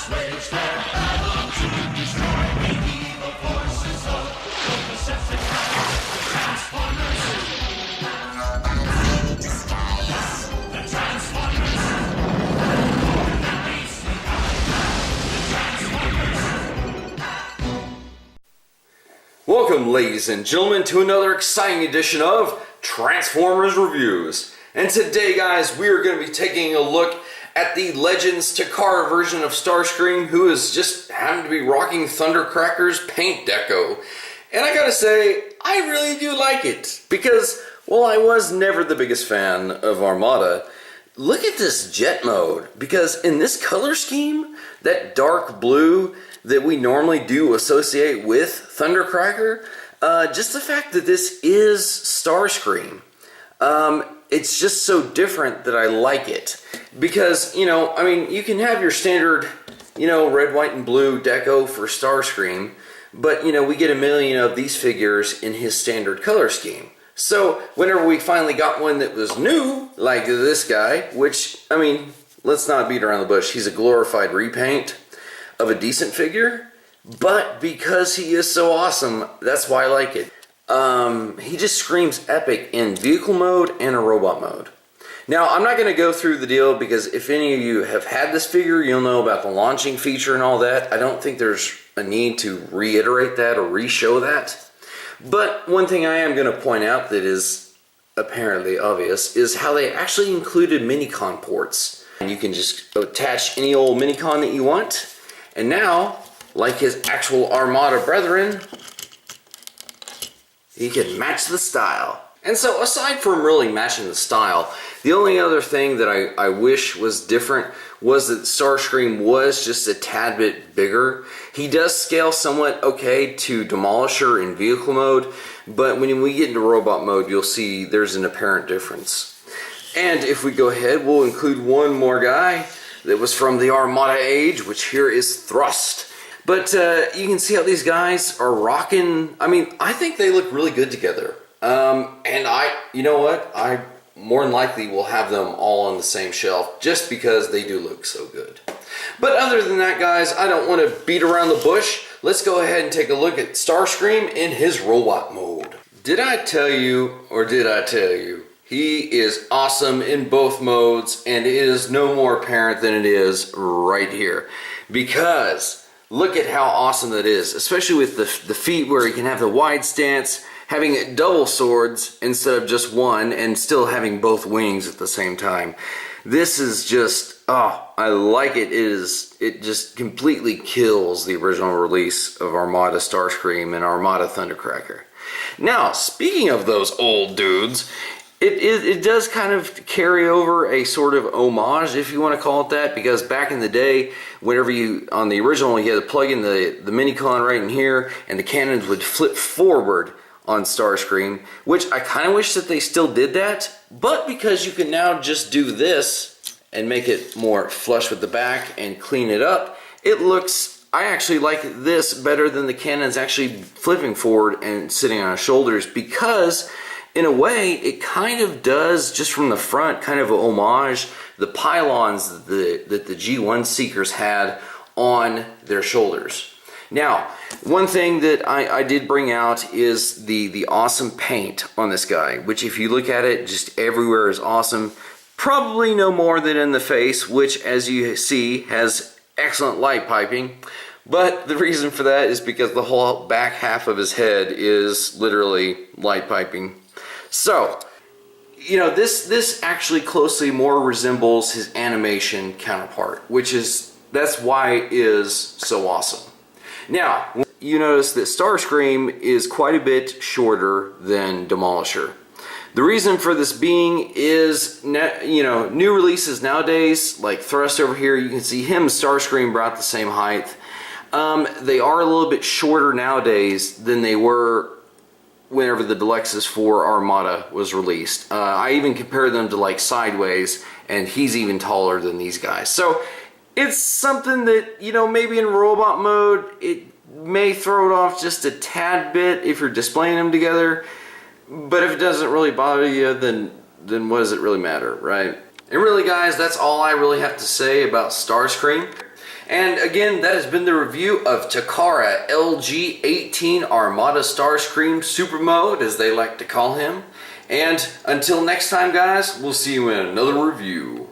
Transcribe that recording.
wage their battle to destroy the evil forces of the Decepticons, the Transformers. The Transformers. That beats the Transformers. Welcome, ladies and gentlemen, to another exciting edition of Transformers Reviews. And today, guys, we are going to be taking a look at the Legends Takara version of Starscream, who is just happened to be rocking Thundercracker's paint deco. And I gotta say, I really do like it. Because, while I was never the biggest fan of Armada, look at this jet mode. Because in this color scheme, that dark blue that we normally do associate with Thundercracker, just the fact that this is Starscream, it's just so different that I like it. Because, you know, I mean, you can have your standard, you know, red, white, and blue deco for Starscream, but, you know, we get a million of these figures in his standard color scheme. So, whenever we finally got one that was new, like this guy, which, I mean, let's not beat around the bush, he's a glorified repaint of a decent figure, but because he is so awesome, that's why I like it. He just screams epic in vehicle mode and a robot mode. Now, I'm not going to go through the deal because if any of you have had this figure, you'll know about the launching feature and all that. I don't think there's a need to reiterate that or re-show that. But one thing I am going to point out that is apparently obvious is how they actually included Minicon ports. And you can just attach any old Minicon that you want. And now, like his actual Armada brethren, he can match the style. And so, aside from really matching the style, the only other thing that I wish was different was that Starscream was just a tad bit bigger. He does scale somewhat okay to Demolisher in vehicle mode, but when we get into robot mode, you'll see there's an apparent difference. And if we go ahead, we'll include one more guy that was from the Armada age, which here is Thrust. But you can see how these guys are rocking. I mean, I think they look really good together. And you know what? I more than likely will have them all on the same shelf just because they do look so good. But other than that, guys, I don't want to beat around the bush. Let's go ahead and take a look at Starscream in his robot mode. Did I tell you, or did I tell you? He is awesome in both modes, and it is no more apparent than it is right here. Because look at how awesome that is, especially with the feet where he can have the wide stance, having double swords instead of just one, and still having both wings at the same time. This is just, oh, I like it. It just completely kills the original release of Armada Starscream and Armada Thundercracker. Now, speaking of those old dudes, it does kind of carry over a sort of homage, if you want to call it that, because back in the day, whenever on the original, you had to plug in the Minicon right in here, and the cannons would flip forward on Starscream, which I kind of wish that they still did that, but because you can now just do this and make it more flush with the back and clean it up, it looks, I actually like this better than the cannons actually flipping forward and sitting on his shoulders, because in a way, it kind of does, just from the front, kind of a homage the pylons that the G1 Seekers had on their shoulders. Now, one thing that I did bring out is the awesome paint on this guy, which if you look at it, just everywhere is awesome. Probably no more than in the face, which as you see has excellent light piping. But the reason for that is because the whole back half of his head is literally light piping. So, you know, this actually closely more resembles his animation counterpart, that's why it is so awesome. Now, you notice that Starscream is quite a bit shorter than Demolisher. The reason for this being is, you know, new releases nowadays, like Thrust over here, you can see him and Starscream about the same height. They are a little bit shorter nowadays than they were whenever the Deluxes for Armada was released. I even compared them to like Sideways, and he's even taller than these guys. So it's something that, you know, maybe in robot mode, it may throw it off just a tad bit if you're displaying them together. But if it doesn't really bother you, then what does it really matter, right? And really, guys, that's all I really have to say about Starscream. And again, that has been the review of Takara LG18 Armada Starscream Super Mode, as they like to call him. And until next time, guys, we'll see you in another review.